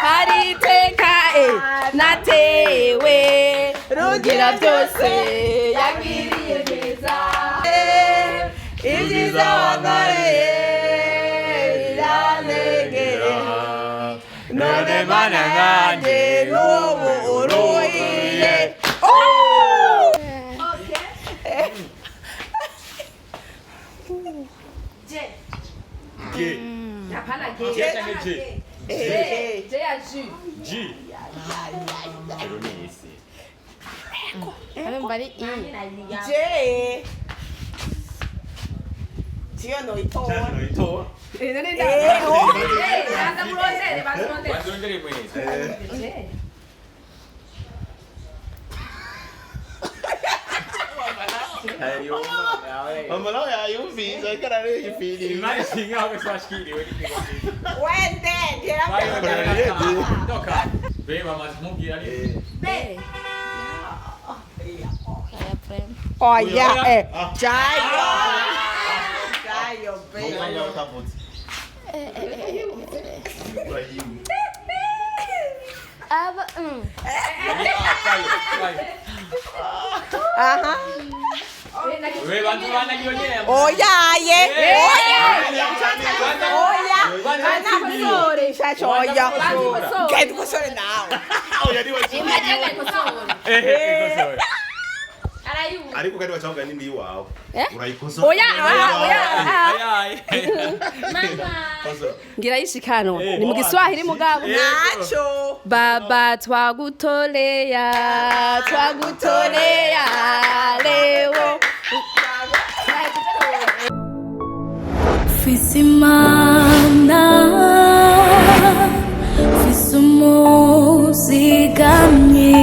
hariteka natewe rugira byose yagiriye neza ibyiza wankoreye biranegera none mana nkanjye n'ubu uruhiye. Mamma no, ja, io fiso, che era lì figli. Ma sì, no, che sta schifo, toca. Beh, mamma, smucchi da lì. Beh. Olha, Jaio, bem. Olha, che professore não. Ariko kadi wachanga nini wao? Uraikosa. Mama. Ngira ishikano. Ni mu Kiswahili mugabo. Nacho. Baba twagutolea leo. Fisimana Fisimuzigamye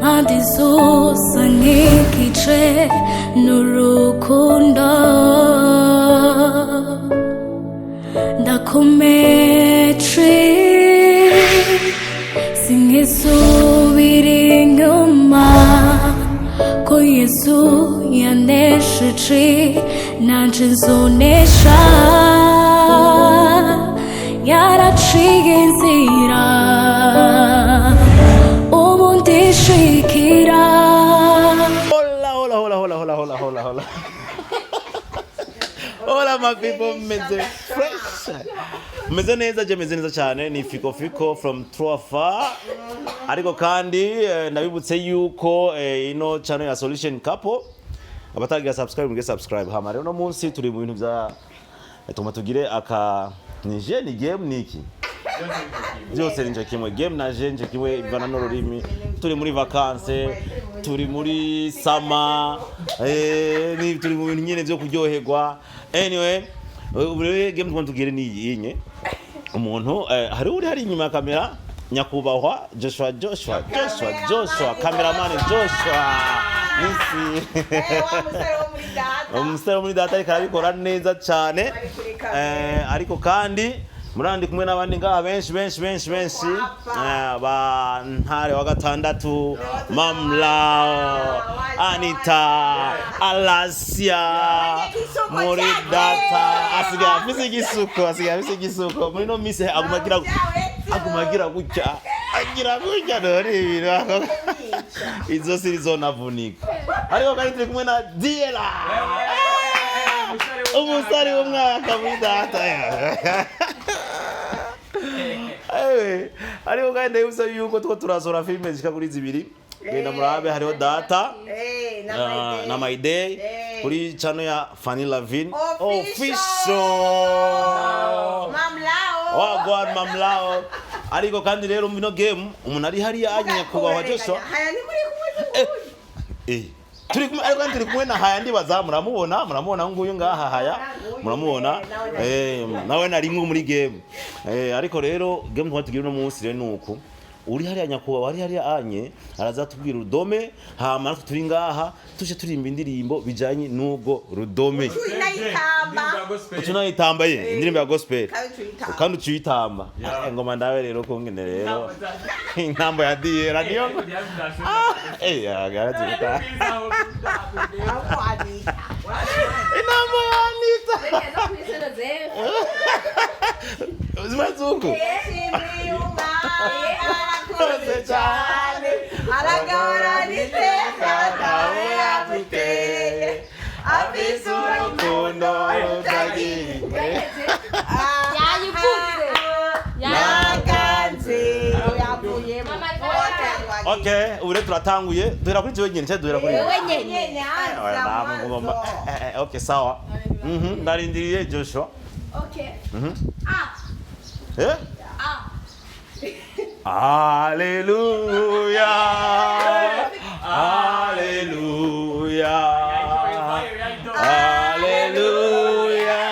Adizosa nkikice n'urukundo ndakometre singisubira inyuma ko Yesu yanesheje nanje nzonesha yaraciye inzira umundishikira. Hola my people, meze fresh. Meze neza cyane ni fiko from Trofa. Ariko kandi ndabibutse yuko ino channel ya Solution Couple abatagira subscribe hama rero no munsi turi mu bintu bya tugire aka nije ni game niki byose ninje kimwe game na nje kimwe ivana n'ururimi turi muri vacances turi muri summer ni turi mu bintu nyene byo kuryoherwa. Anyway ubure game tugire ni yinye umuntu hari inyuma ya kamera nyakubahwa Joshua cameraman Joshua nisi umusore muri data ariko arabikora neza cyane ariko kandi murandi kumwe n'abandi ngaha benshi ba ntare wa gatandatu Mamla Anita Alasia muri data asiga afise igisuko muri no mise agumagira gutya dore ibintu izo sirizona vunika ariko kandi turi kumwe na Diela umusari w'umwaka muri data ariko kandi ndabibutsa yuko two turazora filime zishika kuri zibiri genda murabe hariho data na My Day kuri channel ya Fanny Lavin official Mamlao ariko kandi rero mu no game umuntu ari hariya anye kubaho Joshua turi kumwe na haya ndi bazamura muramubona nguyu ngaha haya muramubona nawe nari mwe muri game ariko rero game twatugira no munsi rero nuko uri hariya nyakuba wari hariya anye arazatubwira urudome hama turi ngaha tuje turimba indirimbo bijanye n'ubwo rudome tunayitamba indirimbo ya gospel kandi tuyitamba ngoma ndawe rero kongene rero intambo ya Diera niyo yagaze guta intambo ya Anita uku arakoze cyane aragahorana iteka nawe yaguteye afise urukundo rutagira yayivuze yaganze yavuyemo okay ure turatanguye duhera kuri wenyine cyangwa duhera kuri wewe nyene okay sawa ndarindiriye Joshua okay eh Hallelujah Hallelujah Hallelujah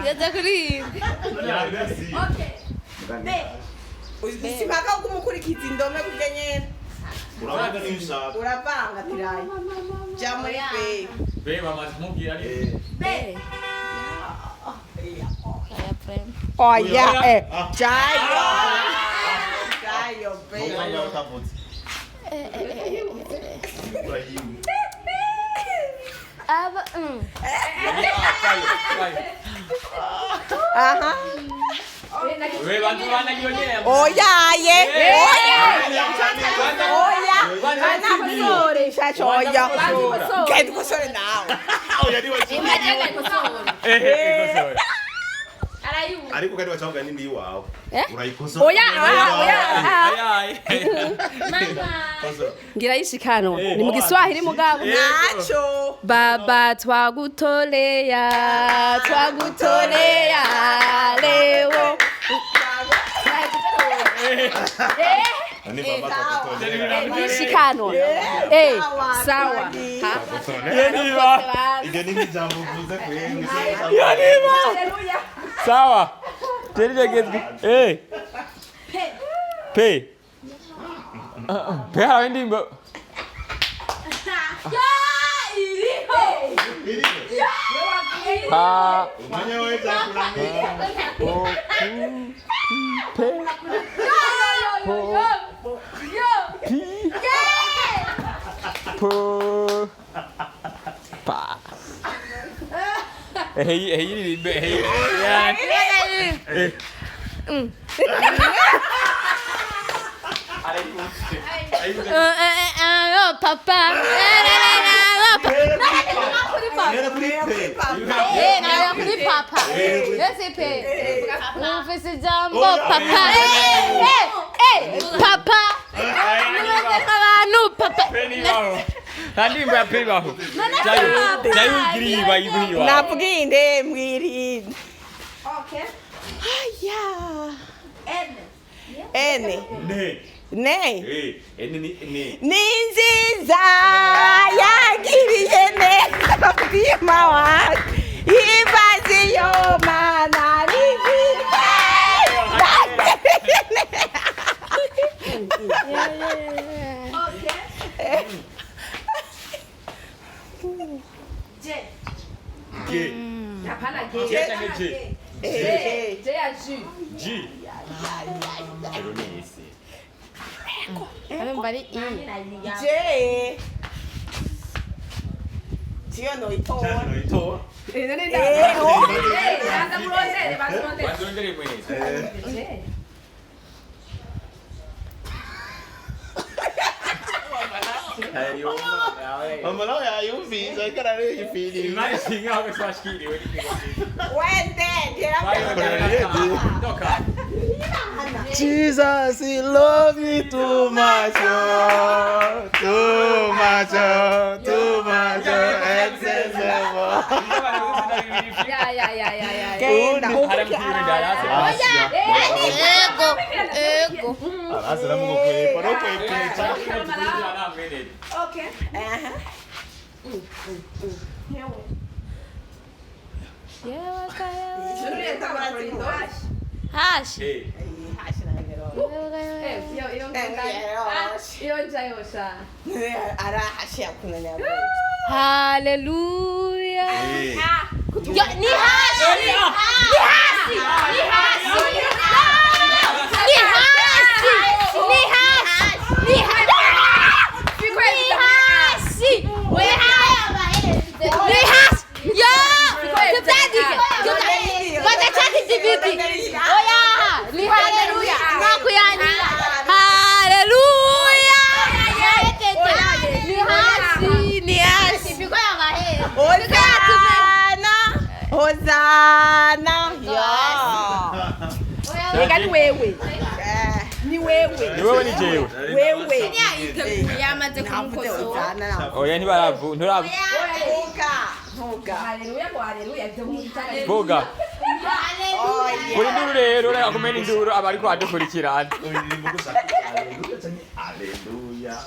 yaza kuri usimaka kumukurikiza indome kugenyene urabanga n'ibishaka uravanga tirayi ja muri pe Be bamaze kumubwira ari. oya jayo jayo pe aba aha We bantu banagiyongera. oya ye oya Bana kusore shacho oya Kusora. kendi kusore nawe imagine kusora Ikosora. arayumva ariko kandi wacanga nindi wawe urayikosa Oya, Ay. mama ngira yishikano ni mu Kiswahili mugabo nacho baba twagutolea leo ni baba twakutolera yishikano sawa ibyo ni ijambo uvuze kwenge Sawa. Terije gezgi. Pe. Pe hawe ndimbo. Pa. umwanya wawe zakuramira Po. Pa. Hey, papa era kuri pe nayo kuri papa ese pe ufise ijambo papa papa abantu papa Ndimbo ya pe baho. Jayo giriba yibiwa. nabwinde mwirinde okay aya ene ene ne ne ni ni nziza yagiriye neza bwima wacu ibaziyo mana n'ibihe ge hapana je ge je ya ju G ero ni isi mbari je tiyo no itora cyane ito Bazongere mwene. mama nawe yayumvise ariko arareyifiri Imani singa aho swashkiri we. wende Toka. Jesus, he love you too much, oh, too much, oh, too much, oh, excessive. ya genda ego Arasira mu kwepa no kwepa. okay hash arahashia kunanya haleluya yo ni hash Bwana. Reka ni wewe. Ni wewe. Ni wewe ni jewe. Wewe. yamaze kumukosora Oya ntibaravu nturavu. Vuga. Haleluya kwa haleluya. Vuga. Kuri nduru rero reka kumena induru abari ko adukurikirana. Haleluya.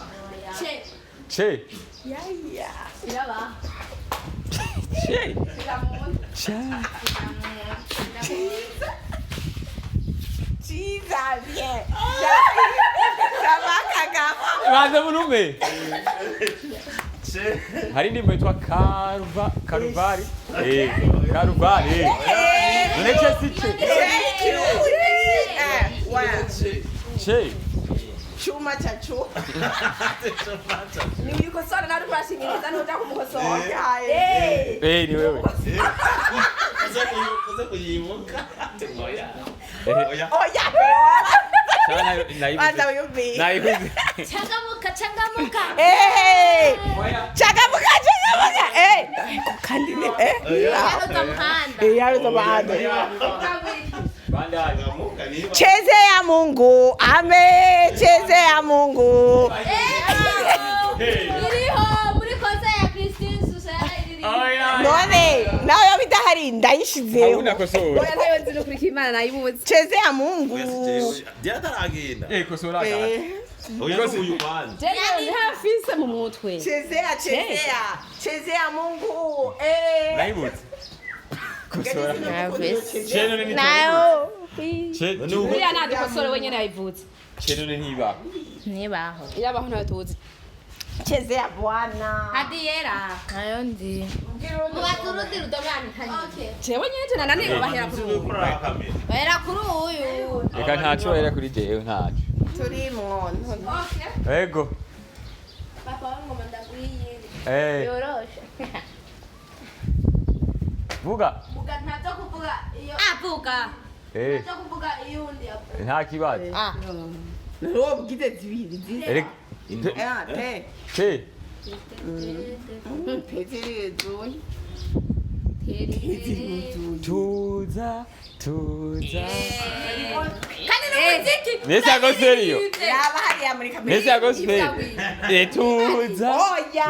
Che. Yaya. iraba Che. Cha. Chiza bien. Sabaka kama. Baze munume. Hari ndimo yitwa Karuvari. Karuvari. None si che. Che. Chuma cha chu. Ni ulikosora na urashingiriza n'uja kumukosora. Ni wewe. Kuze kuyimuka. Oya. Oya. Baza uyumbi. Naibuze. changamuka changamuka Changamuka. Kandi ni yaruza muhanda yaruza bahanda. Bandai. Chezea Mungu. Ame. Chezea Mungu. iriho muri koza ya Christine Susana iri Oya. None nawe bidahari ndayishizeho. Hauna kosora. Oya nayo nzi nukurika Imana nayibuze. Chezea Mungu. Diataragenda. Kosora ka. Oya uyu bandi. Jeni ntafise mu mutwe. Chezea Mungu. Naibuze. Kosora. Cheno ni Nayo. Che. Uriya nadukosore wenyene yayivuze. Cheno ni ntiba. nibaho Irabaho nayo tuzi. Chezea Bwana. hadi yera nayo ndi mubaturudi rudomani okay Jewe nyene tena nani bahera kuri ubu. bahera kuri uyu Reka ntaco bahera kuri jewe ntaco. Turimo. Ego. papa wangu ndakuyiri yoroshe Vuga. buga ntazo kuvuga iyo vuga ntazo kuvuga iyo ndi Nta kibazo. Nro bwite zibiri. Erek. Che. Peteri zoni. Tuza. kandi n'umuziki Nese agoseriyo. Yaba hari muri kamera. Nese agoseriyo. Tuza. Oya.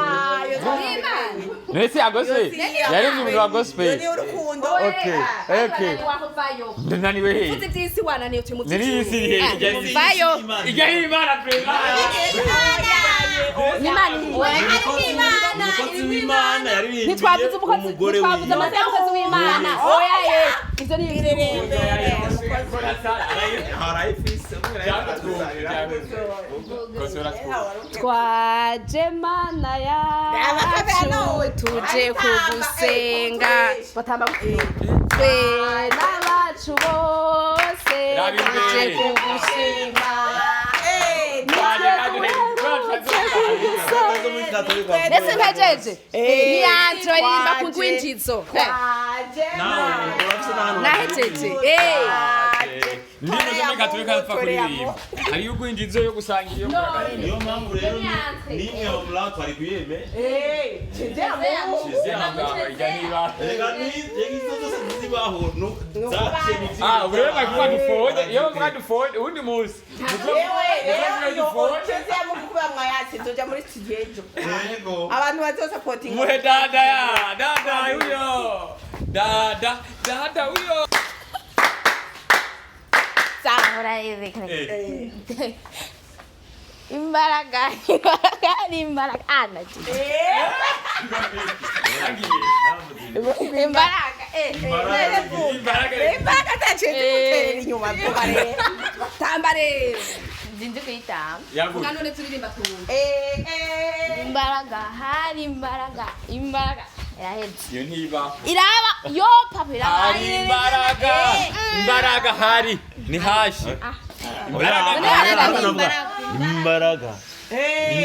Nese agoseriyo. Yari umuntu wa gospel. Ni urukundo. Okay. Wakuvayo. Nani wewe? Futi tisi wana niyo tumuti. Nini isi Vayo. Ijya Imana prema. Umukozi w'Imana yaririmbye Ntitwavuze umugore twavuze amazina y'umukozi w'Imana. Oya ye. Ivyo ni ibirere. harayifise Twaje mana yacu tuje kugusenga batamba twe n'abacu bose tuje kugushima ndetse ntejeje niyanje baririmba ku rwinjizo nahejeje Ndimo tumeka tureka pfa kuririmba. Hari ugwinjizo yo gusangira iyo kuragara. niyo mpamvu rero nimwe mu mlato twari kuyeme Ijya niba. reka nizo zose zibaho no zache Urebe kuba dufode, iyo kuba dufode undi munsi. Chezea Mungu kwa mwayasi tuja muri studio. yego Abantu bazo supporting. Muhe dada huyo. Dada huyo. sahura hivi imbaraga ana imbaraga Imbaraga tacheze inyuma tubare. tambare zinzi kuita Yavuga. none turirimba tu imbaraga hari imbaraga yaheze Iyo ntiba. iraba yo papa iraba Hari imbaraga hari ni hashi.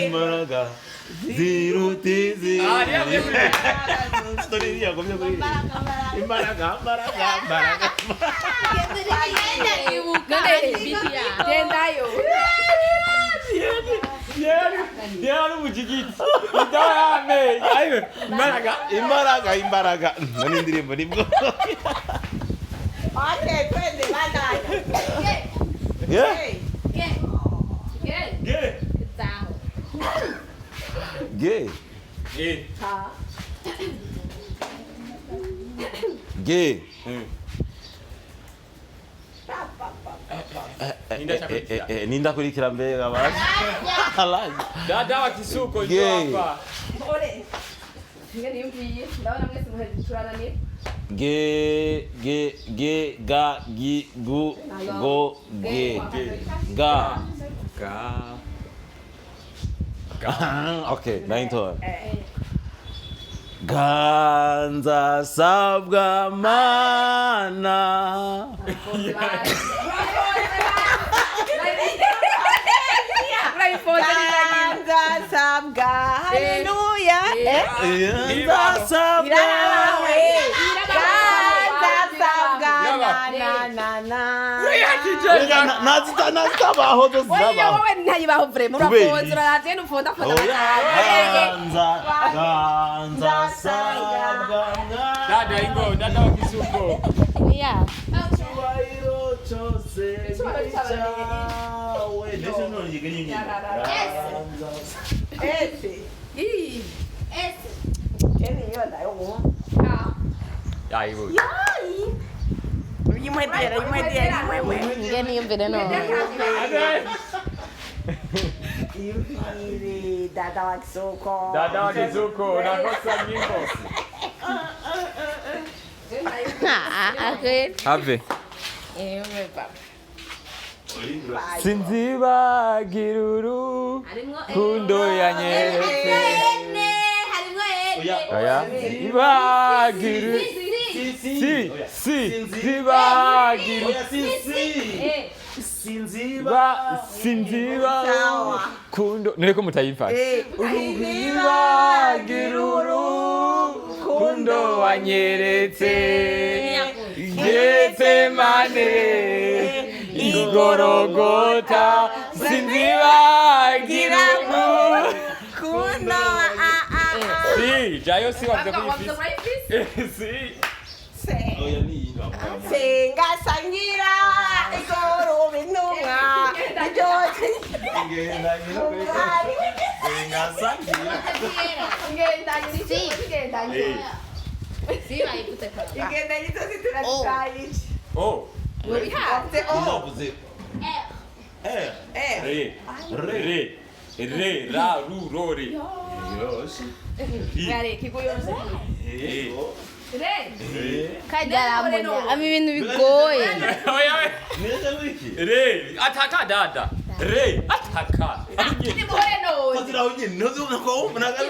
imbaraga zirutizi story yagomye kuri imbaraga none gendayo Yari mujigiti. Ndawa yame. Ayo. Imbaraga. Nani indirimbo nibwo. Okay, twende bandanya. Yeah. Gay. Ninda kurikira mbega basi. Dada wa kisuko Gay. ndio hapa. Ge, ga, gi, gu, go, ge. Ga. Okay, 9 to. Ganza sabga mana. Ganza sabga. Hallelujah. Ganza sabga. Nazita AHAHOZ zaba. wowe ntayibaho vraiment urakoze uraje n'ufonda Ganza sabga. Dada ingo, dada wa kisuko. yeah Chubairo chose. Ndetse none yigeni. Keni yona yo. Ya ibo. Yimwedera. ngeni yumvire no Yimvire dada wa kisuko. Dada wa kisuko nakosa nyimbo. okay Ave. Sinzibagira urukundo yanyeretse. Oya. Ibagira. Sinziba kundo nireko mutayifata ibagira urukundo wanyeretse Getsemane igorogota sinzibagira urukundo si jayo si wavuze kuyifisa si Senga sangira igoro binunga ijote igenda yitosi turatikayici Re ra ru ro re kajaramunya ama ibintu bigoye re ataka dada re ataka ni muhore none Fatira unye nozo nako umna ga.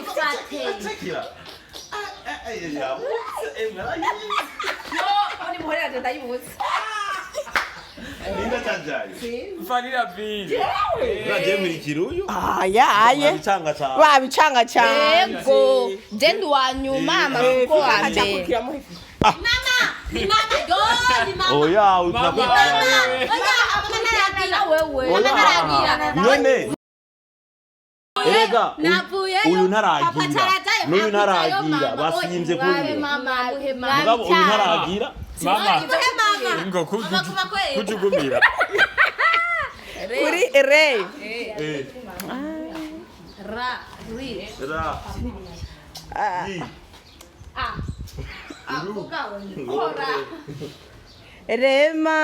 ni muhore ati ndayibuze Ninda chanjai. Vanilla bean Uraje mirikira uyu? yaye Bicanga cha. babicanga cyane yego jendi wa nyuma amavuko wanje Oya, unakwita. None. Erega uyu ntaragira. N'uyu ntaragira basimvye kuri. Mugabo uyu ntaragira. mama ngo kujugumira kuri re Ra. rema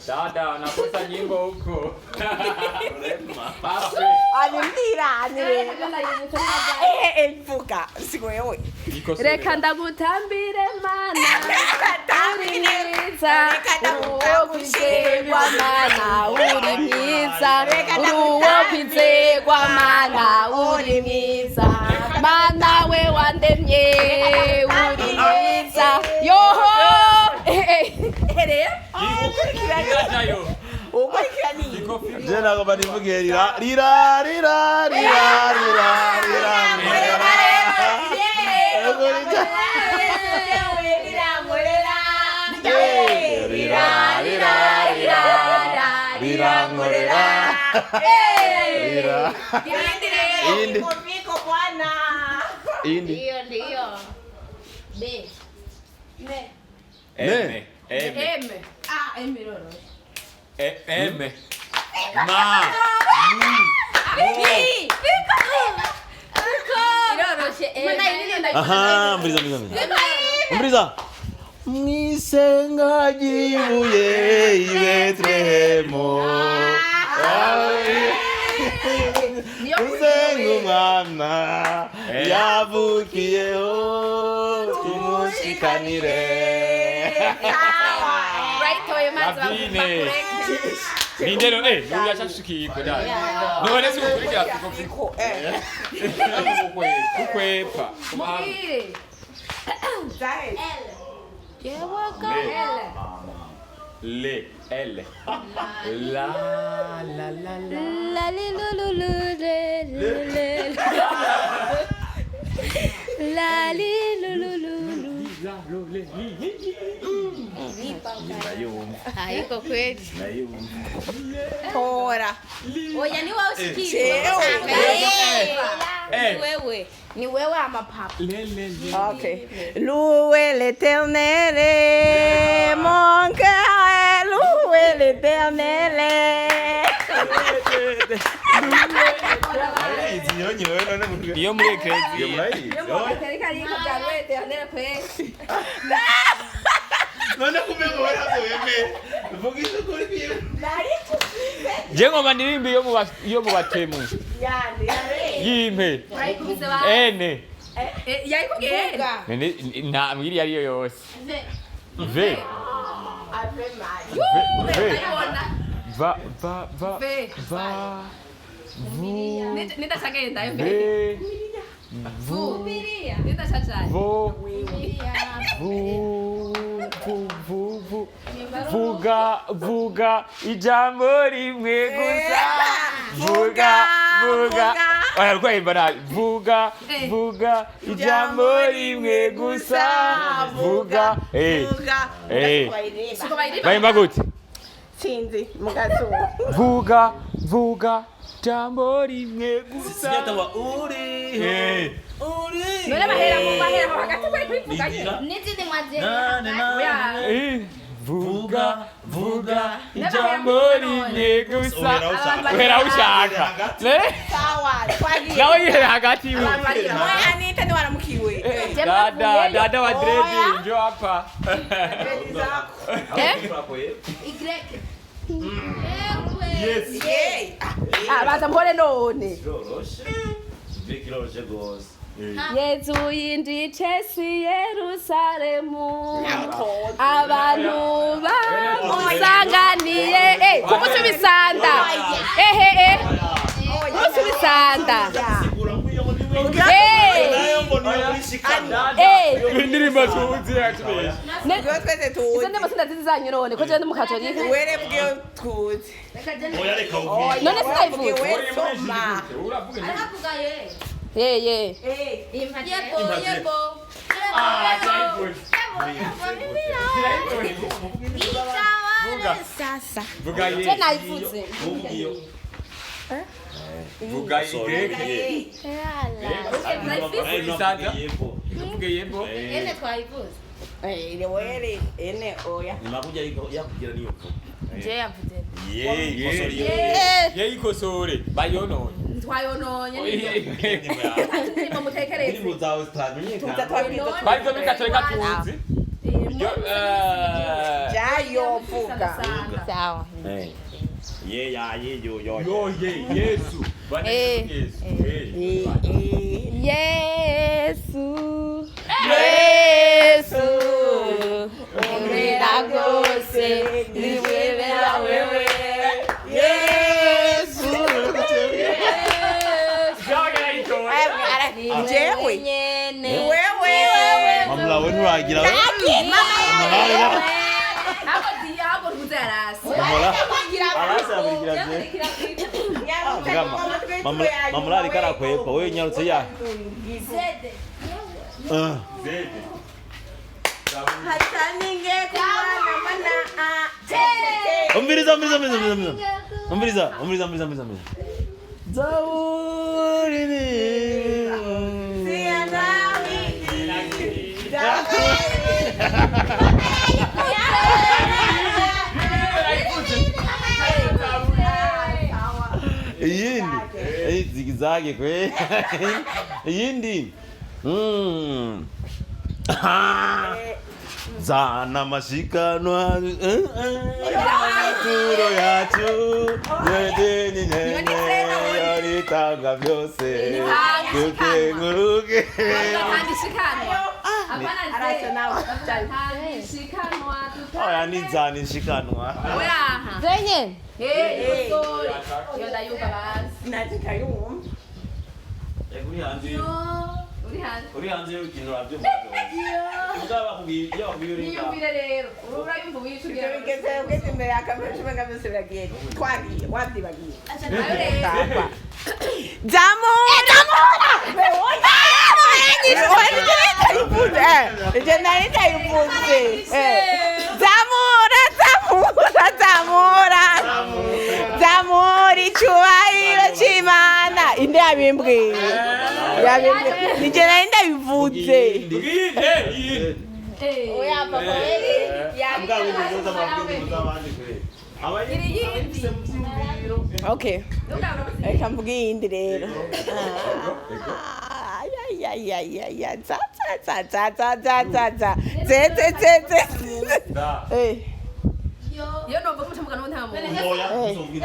dada nakosa nyimbo huko animdira mfuka sigo yewe reka ndagutambire mana uri mwiza uwo kwizerwa mana uri mwiza uwo kwizerwa mana uri mwiza mana we wandemye uri mwiza yoho Je nagomba nivuge rira. birankorera. Iyindi. Miko bwana. Iyindi. Ndio ndio. B. Ne. M. M. Ah, M lolo. M. Ma. Aha, umbriza. Mwisenga gibuye Betlehemo. Mwisenga umwana yavukiyeho tumushikanire. Nindero yuya chashikiko dai. None sikukurikira fiko. Kukwepa. Muri. Zai. Le. L. La. Haiko kweli. Tora. Oya ni wao usikii. Wewe. Ni wewe ama papa. Ok. Louez l'Éternel, mon cœur, louez l'Éternel. Iyo muri crazy. Jengo mandirimbi yo mu batemu. Yimpe. Ene. Na mwiri yariyo yose. V. Va. Nitashagenda yo V. Vuga ijambo rimwe gusa. Vuga. Oya kwemba na vuga ijambo rimwe gusa. Vuga. Bayimba gute? Sinzi mugazo. Vuga jambo rimwe gusa. Siyatawa uri. None mahera hagati kuri kwivuga nyine. Nizindi mwaje. Vuga ijambo rimwe gusa. Uhera ushaka. Sawa, twagiye. Nawe yihera hagati yiwe. Anita ni waramukiwe. Dada wa dread njo hapa. Y. Yes. Baza mbone none. Vikiroshe gose. Yezu yindice si Yerusalemu. Abantu bamusanganiye. Kumusubisanda. Kumusubisanda. Indirimbo tuzi actually. Twese tuzi. Izo ndimo sindazizi zanyu none ko je ndi mu Katolika. Were bwe tuzi. Oya reka uvuge. None sindayivuze. We soma. Anavuga ye. Ye. Yebo. Ah, good. Sasa. Vuga ye. Je nayivuze. Vuga ye. Vuga yebo. Ene twaivuze. Ile were ene oya. Nimakuja yakugira niyo. Je yavuze. Ye ikosore bayonone. Twayononye. Ndimo mutekereze. Indirimbo zawe zitamenyekana. Baizo bikatoleka tuzi. Jayo vuga. Sawa. Ye yo. Yo Yesu. Bwana Yesu. Yesu. Umira gose. Niwebera wewe. Yesu. Jewe. Wewe. Mamla we nturagira. Hapo ntuzarasi. Arasa abigira je. Mamla arikara kwepa we nyarutse ya. Zede. Zede. Hataninge kumana mana Umviriza. Zaburi ni. Yindi. Zigizage kwe. Yindi. Zana mashikanwa turo yacu yedeni nyene yaritanga byose dukenguruke oya ni zani shikanwa zenye uri hanze y'urukino rabyo mugaba bakubwiye Niyumvire rero urayumva wicubye ugeze imbere y'akamera cyangwa byose biragiye twagiye wabyibagiye Zamura! Zamura icyubahiro cy'Imana inde yabimbwiye nije nari ndabivuze oya papa okay reka mvuge iyindi rero yo numva mutambuka no nta muntu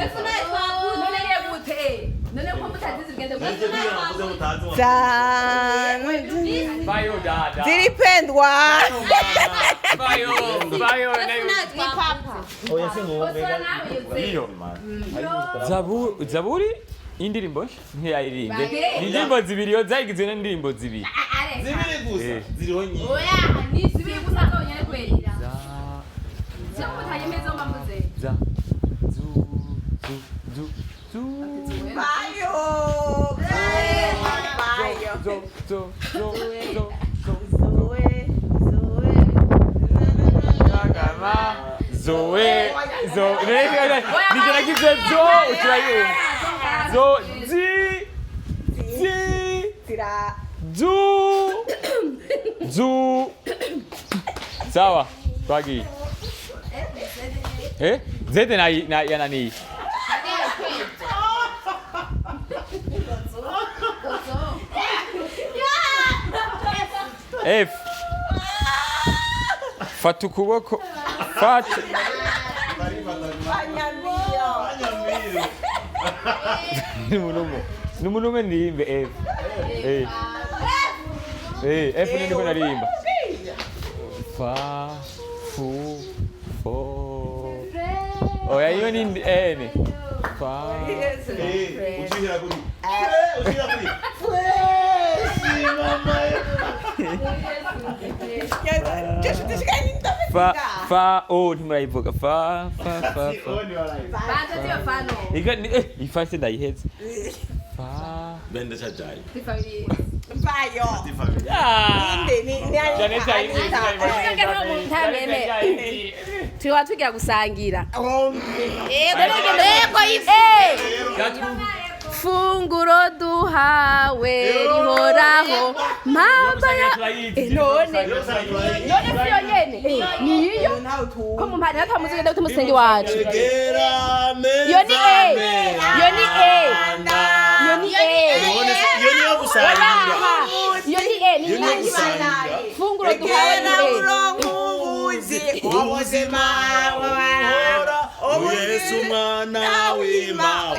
efu naye twakuze none ye gute none ko mutazizi bigende Bayo dada. ziripendwa Bayo ni papa oya sinumva Zaburi indirimbo ntiyayiririmbe. Indirimbo zibiri yo zayigizwe n'indirimbo zibiri. zibiri gusa ziriho nyinshi oya ni zibiri gusa zonyene kwera cyangwa mutayemeza mbamuze Za zu bayo Zoe nigeragize zo uturayo zo zu sawa twagi zete na nani F fata ukuboko fata Numunume ndirimbe F F niko narimba fa fu fo oya hiyo ni N fa ushira kuri fa o ntimurayivuga fa banza tiyo fano ifase ndayihetse fa bende chajayi tifabiri bayo tuba tugira gusangira funguro duhawe rihoraho mpamba none siyo nyene niyo ko mu mpande natamuzi genda kumusenge wacu yo ni yo gusangira yo ni funguro duhawe Yesu mwana w'Imana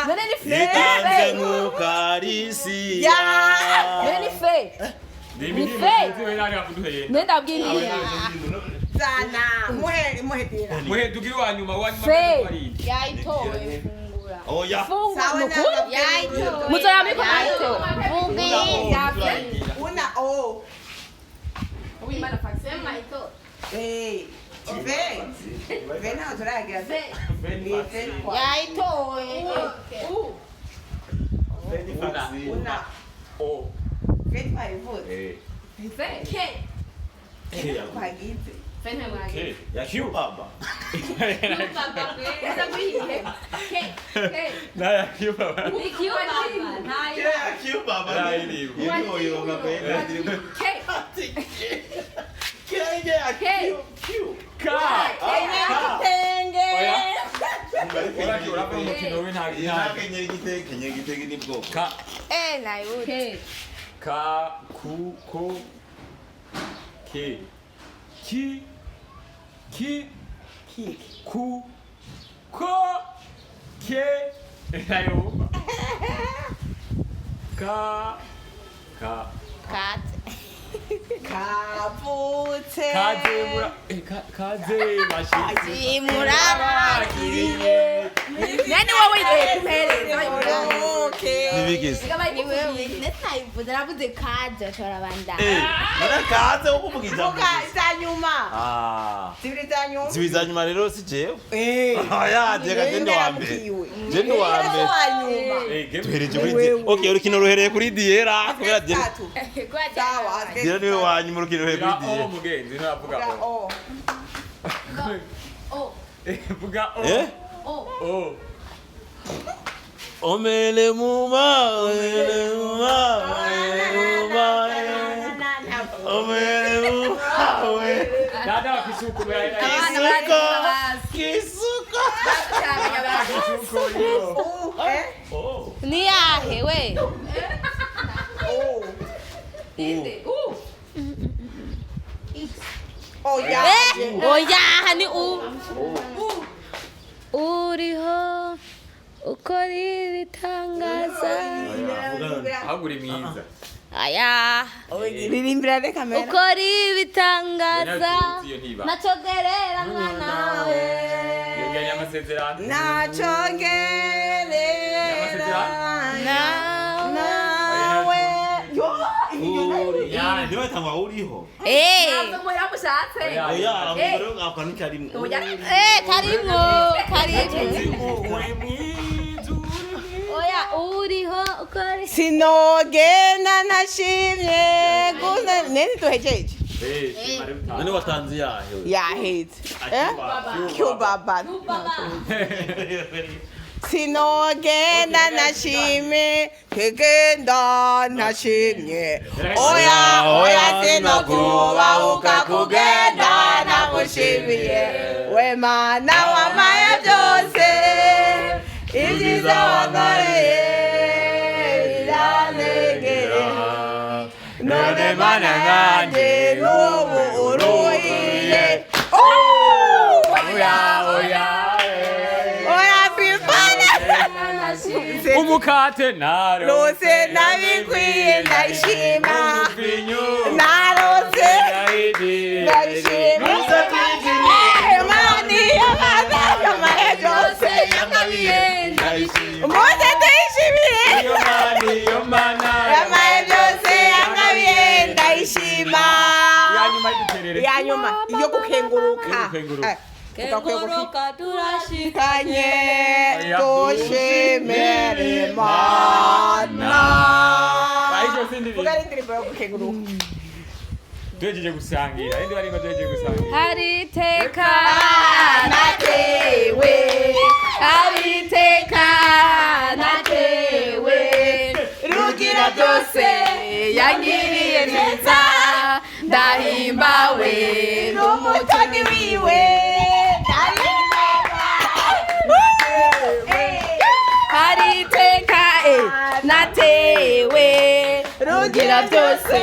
none ni fe ikanze mukarisiya none ni fe nenda bwindi Zana muhedira muhe tugira wanyuma Fe. yayitowe fungura oya muzora miko aito una o uwimana faksema ito ve na turagira yayitowe una o ve vai vote twagize ya Q baba Na ya Q baba. ya Q baba Ka. igitenge Urapa umukino w'intagi. kenyera igitenge ni bwoko Ka. nayo Ka ku ko ke. Ki ku ko ke. Ayo. Ka kavutse kaze bashitse murabakiriye nani wowe kumpereza nibigeze naravuze kaje turabanda mana kaze wo kuvuga ijambo vuga izanyuma zibiri zanyuma zibi za nyuma rero si jewe oya jega jendo wa mbere tuhereje kuri die okay urukino ruhereye kuri diera kubera die sawa diera niwe wa nyuma urukino ruhereye kuri die mugenzi ntavuga oh vuga omele muma dada wa kisuku kisuko ni yahe we oya ni uriho ukora ibitangaza ahaguri mwiza aya ririmbira de kamera ukora ibitangaza nacogerera mwana we yeganya amasezerano nacongerera nawe niwe tangwa uriho mushatse oya rero akantu karimwe karimwo oya uriho ukora sinogenda ntashimye gusa nene duhejeje none watanze yahe yaheze kyubaba sinogenda ntashimye kegenda ntashimye oya sinokubahuka kugenda nagushimiye we mana wamaye byose ibyiza wankoreye biranegera none mana yanjye n'ubu uruhiye oya pipana umukate rose nabikwiye ndashima narose ndashima mani y'amazakamare byose umunsi tuyishimiye yamaye byose yangabiye ndayishima yanyuma iyo gukenguruka kenguruka turashikanye kanye dushimire Imana vuga indirimbo yo gukenguruka tuhejeje gusangira indi bari tuhejeje gusangira hari iteka natewe rugira byose yangiriye neza ndahimbawe n'umutoni wiwe hari iteka natewe rugira byose